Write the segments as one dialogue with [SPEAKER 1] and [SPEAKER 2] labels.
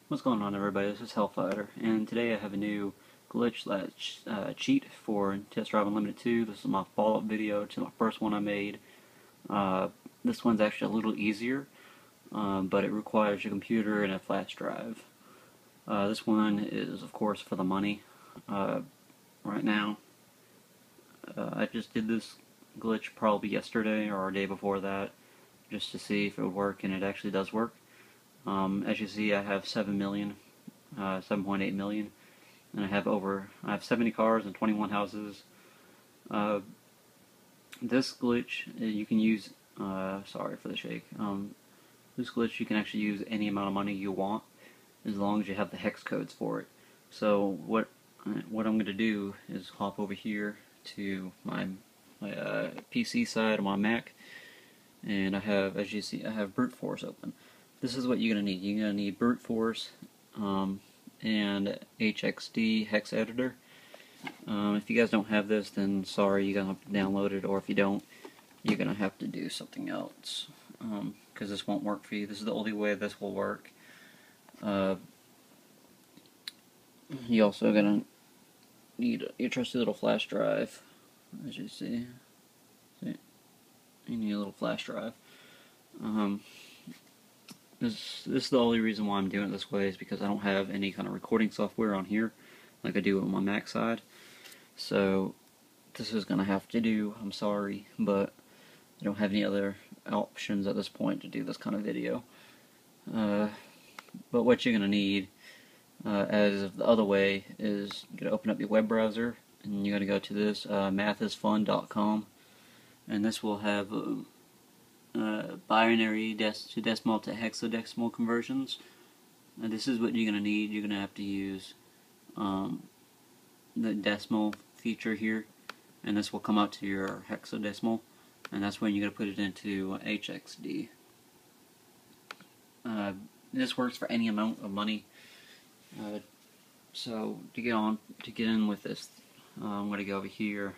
[SPEAKER 1] What's going on, everybody? This is Hellfighter, and today I have a new glitch cheat for Test Drive Unlimited 2. This is my follow-up video to my first one I made. This one's actually a little easier, but it requires your computer and a flash drive. This one is, of course, for the money. Right now, I just did this glitch probably yesterday or a day before that, just to see if it would work, and it actually does work. As you see, I have 7 million, 7.8 million, and I have 70 cars and 21 houses. This glitch, you can use, sorry for the shake, this glitch you can actually use any amount of money you want, as long as you have the hex codes for it. So what I'm going to do is hop over here to my PC side of my Mac, and I have, as you see, I have brute force open. This is what you're going to need. You're going to need brute force and HXD hex editor. If you guys don't have this, then sorry, you're going to have to download it, or if you don't, you're going to have to do something else, because this won't work for you. This is the only way this will work. You also going to need your trusty little flash drive, as you see. You need a little flash drive. This is the only reason why I'm doing it this way, is because I don't have any kind of recording software on here like I do on my Mac side. So this is going to have to do. I'm sorry, but I don't have any other options at this point to do this kind of video. But what you're going to need, as the other way, is you're going to open up your web browser, and you're going to go to this mathisfun.com, and this will have binary to decimal to hexadecimal conversions. Now this is what you're going to need. You're going to have to use the decimal feature here, and this will come out to your hexadecimal, and that's when you're going to put it into HXD. This works for any amount of money. So to get in with this, I'm going to go over here,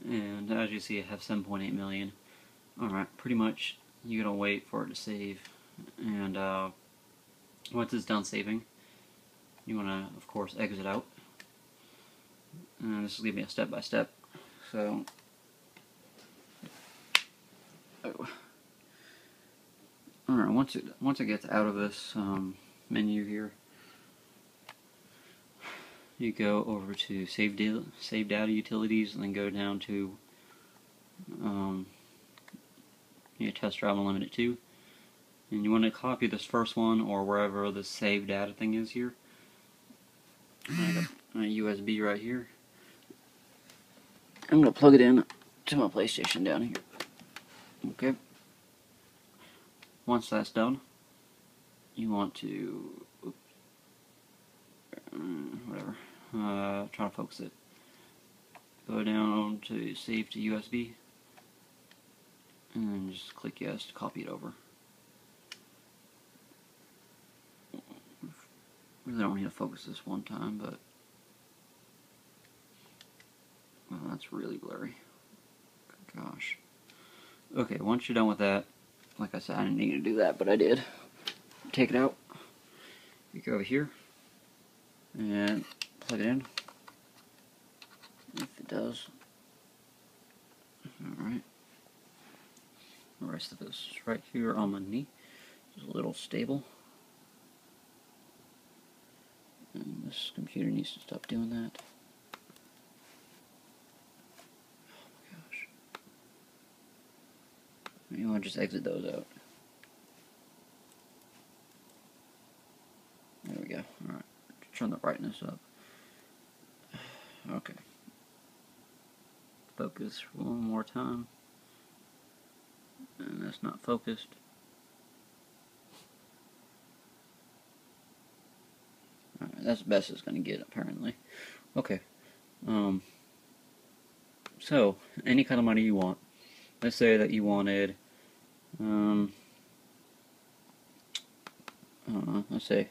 [SPEAKER 1] and as you see, I have 7.8 million. Alright, pretty much you're going to wait for it to save, and once it's done saving, you want to, of course, exit out, and this will give me a step-by-step. So, alright, once it gets out of this menu here, you go over to Save Data Utilities, and then go down to your Test Drive Unlimited 2, and you want to copy this first one or wherever the save data thing is here. I got a USB right here. I'm going to plug it in to my PlayStation down here. Okay. Once that's done, you want to try to focus it. Go down to Save to USB, and then just click yes to copy it over. Really don't need to focus this one time, but well, that's really blurry. Gosh. Okay, once you're done with that, like I said, I didn't need to do that, but I did. Take it out. You go over here and plug it in. If it does. Alright. The rest of this is right here on my knee. It's a little stable. And this computer needs to stop doing that. Oh my gosh. You want to just exit those out. There we go. Alright. Turn the brightness up. Okay. Focus one more time. And that's not focused. Alright, that's the best it's going to get, apparently. Okay. So, any kind of money you want. Let's say that you wanted, let's say,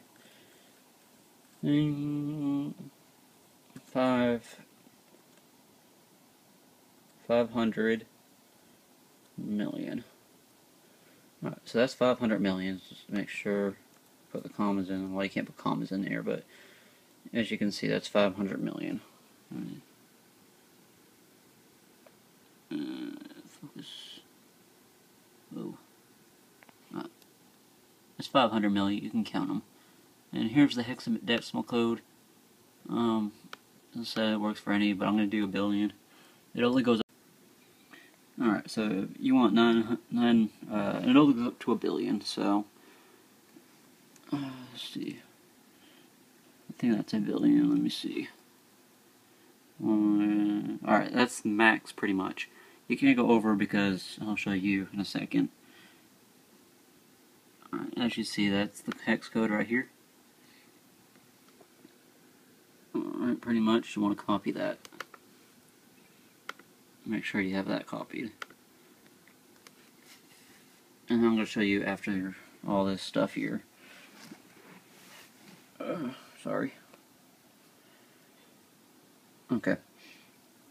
[SPEAKER 1] 500 million. Alright, so that's 500 million, just to make sure put the commas in. Well, you can't put commas in there, but as you can see, that's 500 million. Focus. Oh. It's 500 million. You can count them. And here's the hexadecimal code. It said it works for any, but I'm going to do 1 billion. It only goes up. Alright, so you want it only goes up to 1 billion, so let's see. I think that's 1 billion. Let me see. Alright, that's max pretty much. You can't go over because I'll show you in a second. Alright, as you see, that's the hex code right here. Alright, pretty much you want to copy that. Make sure you have that copied. And I'm going to show you after all this stuff here. Sorry. Okay.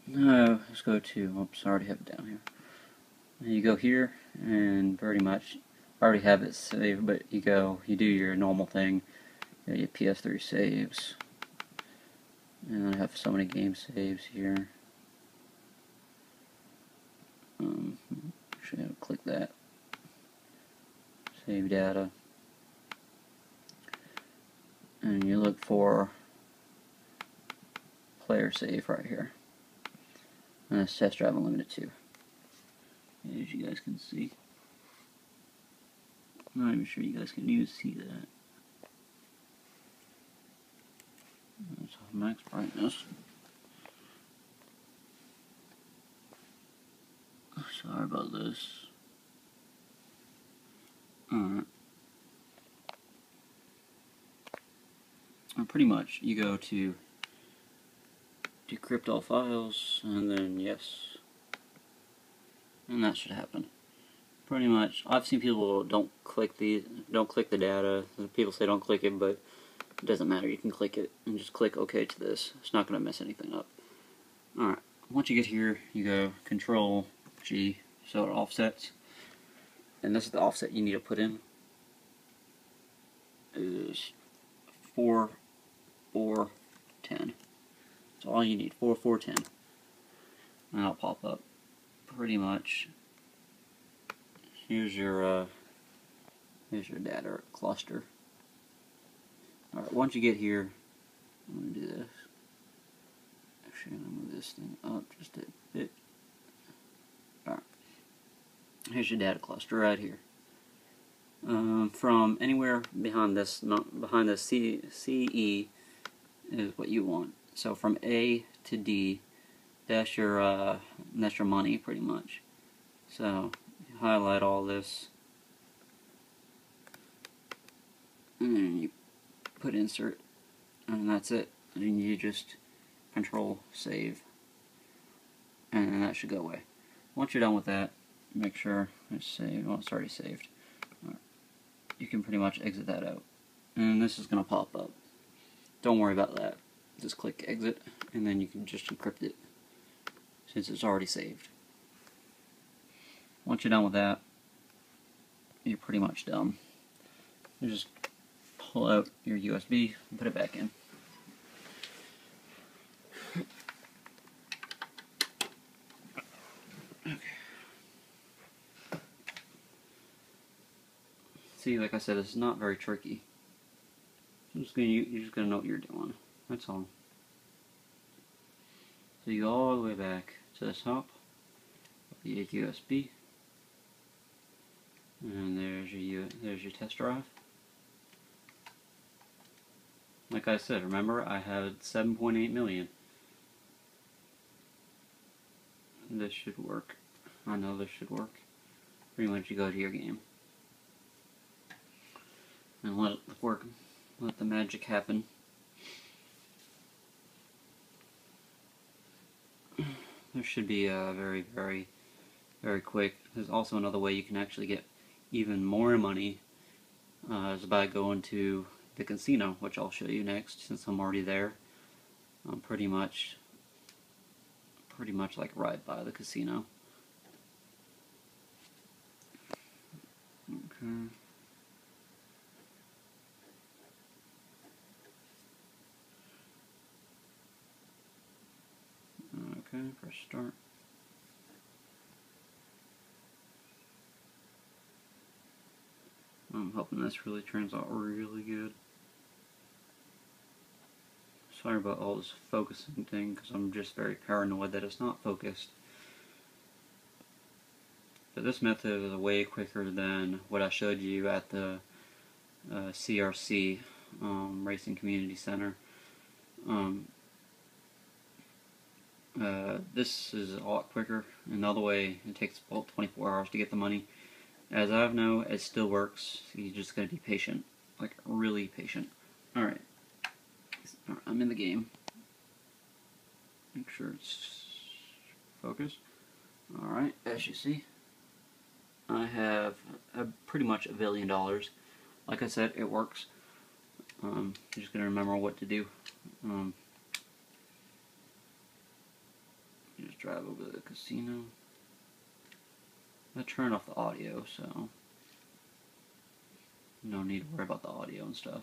[SPEAKER 1] Now let's go to, oops, I already have it down here. And you go here, and pretty much, I already have it saved, but you do your normal thing. You know, your PS3 saves. And I have so many game saves here. Actually, I'll click that. Save data. And you look for player save right here. And it's Test Drive Unlimited 2. As you guys can see. I'm not even sure you guys can even see that. That's max brightness. Sorry about this. Alright. And pretty much you go to decrypt all files and then yes. And that should happen. Pretty much I've seen people don't click the data. People say don't click it, but it doesn't matter. You can click it and just click OK to this. It's not going to mess anything up. Alright. Once you get here, you go Control G, so it offsets. And this is the offset you need to put in. Is 4, 4, 10. That's all you need. 4, 4, 10. And it'll pop up. Pretty much. Here's your data cluster. Alright, once you get here, I'm going to do this. Actually, I'm going to move this thing up just a bit. Alright. Here's your data cluster right here. From anywhere behind this CE is what you want. So from A to D, that's your money pretty much. So you highlight all this, and then you put insert, and that's it. And you just Control save, and that should go away. Once you're done with that, make sure it's saved. Well, it's already saved. Right. You can pretty much exit that out, and this is going to pop up. Don't worry about that. Just click exit, and then you can just encrypt it since it's already saved. Once you're done with that, you're pretty much done. You just pull out your USB and put it back in. Okay. See, like I said, it's not very tricky. You're just gonna know what you're doing. That's all. So you go all the way back to the top of the USB, and there's your test drive. Like I said, remember I had 7.8 million. This should work. I know this should work. Pretty much you go to your game and let it work. Let the magic happen. This should be very, very, very quick. There's also another way you can actually get even more money is by going to the casino, which I'll show you next since I'm already there. I'm pretty much like right by the casino. Okay. Okay, press start. I'm hoping this really turns out really good. Sorry about all this focusing thing, because I'm just very paranoid that it's not focused. But this method is way quicker than what I showed you at the CRC Racing Community Center. This is a lot quicker. Another way, it takes about 24 hours to get the money. As I know, it still works. You just gotta be patient, like really patient. Alright, I'm in the game. Make sure it's focused. Alright, as you see, I have pretty much $1 billion. Like I said, it works. I'm just gonna remember what to do. Just drive over to the casino. I turn off the audio, so no need to worry about the audio and stuff.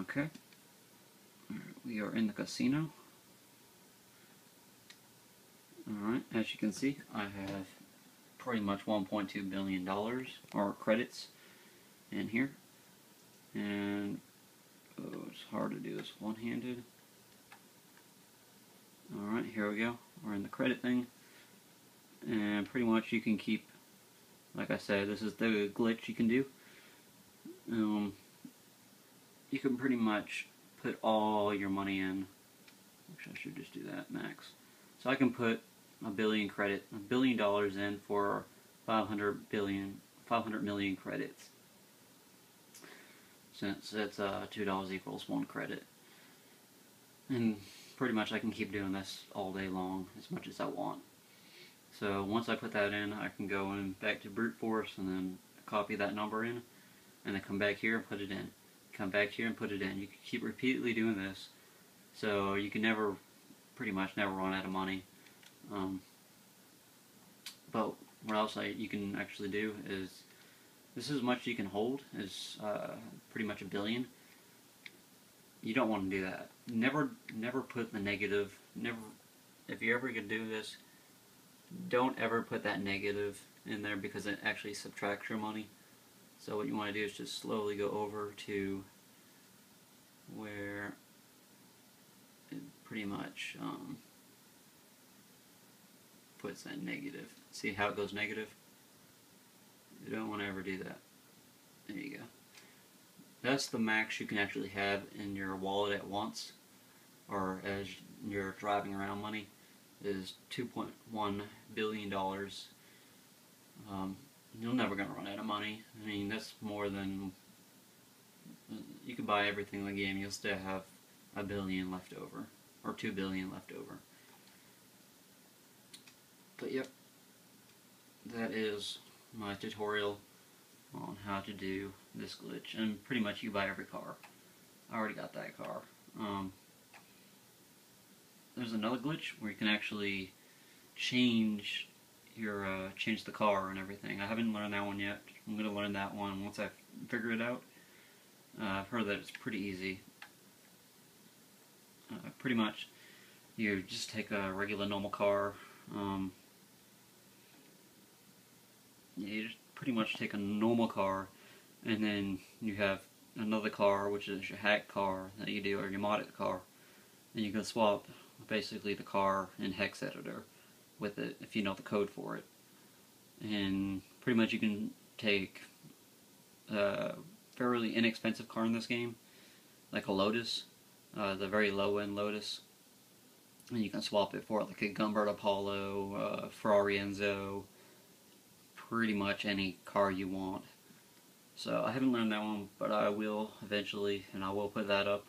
[SPEAKER 1] Okay, we are in the casino. Alright, as you can see, I have pretty much $1.2 billion, or credits, in here. And it's hard to do this one-handed. Alright, here we go. We're in the credit thing. And pretty much you can keep, like I said, this is the glitch you can do. You can pretty much put all your money in. Actually, I should just do that max. So I can put $1 billion in for 500 million credits. Since it's $2 equals 1 credit. And pretty much I can keep doing this all day long, as much as I want. So once I put that in, I can go in back to brute force and then copy that number in, and then come back here and put it in. Come back here and put it in. You can keep repeatedly doing this, so you can pretty much never run out of money. But what else you can actually do is, this is as much you can hold, is pretty much $1 billion. You don't want to do that. Never put the negative. If you're ever gonna do this, don't ever put that negative in there, because it actually subtracts your money. So what you want to do is just slowly go over to where it pretty much puts that negative. See how it goes negative? You don't want to ever do that. There you go. That's the max you can actually have in your wallet at once, or as you're driving around money, is $2.1 billion. You're never going to run out of money. I mean, that's more than... You can buy everything in the game, you'll still have $1 billion left over, or $2 billion left over. But yep, that is my tutorial on how to do this glitch. And pretty much you buy every car. I already got that car. There's another glitch where you can actually change the car and everything. I haven't learned that one yet. I'm going to learn that one once I figure it out. I've heard that it's pretty easy. Pretty much, you just take a regular normal car. You just pretty much take a normal car, and then you have another car, which is your hack car that you do, or your modded car, and you can swap basically the car in hex editor with it if you know the code for it. And pretty much you can take a fairly inexpensive car in this game, like a Lotus, the very low end Lotus, and you can swap it for like a Gumbird Apollo, Ferrari Enzo, pretty much any car you want. So I haven't learned that one, but I will eventually, and I will put that up.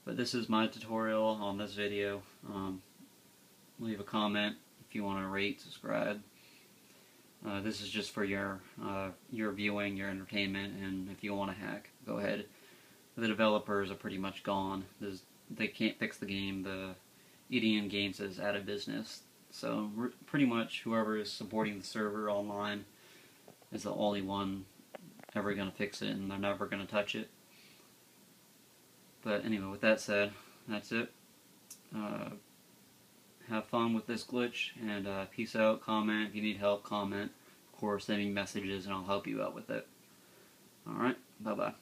[SPEAKER 1] But this is my tutorial on this video. Leave a comment if you want to rate, subscribe. This is just for your viewing, your entertainment, and if you want to hack, go ahead. The developers are pretty much gone. They can't fix the game. The EDN Games is out of business. So pretty much whoever is supporting the server online is the only one ever going to fix it, and they're never going to touch it. But anyway, with that said, that's it. Have fun with this glitch, and peace out. Comment if you need help, comment. Of course, send me messages and I'll help you out with it. Alright, bye bye.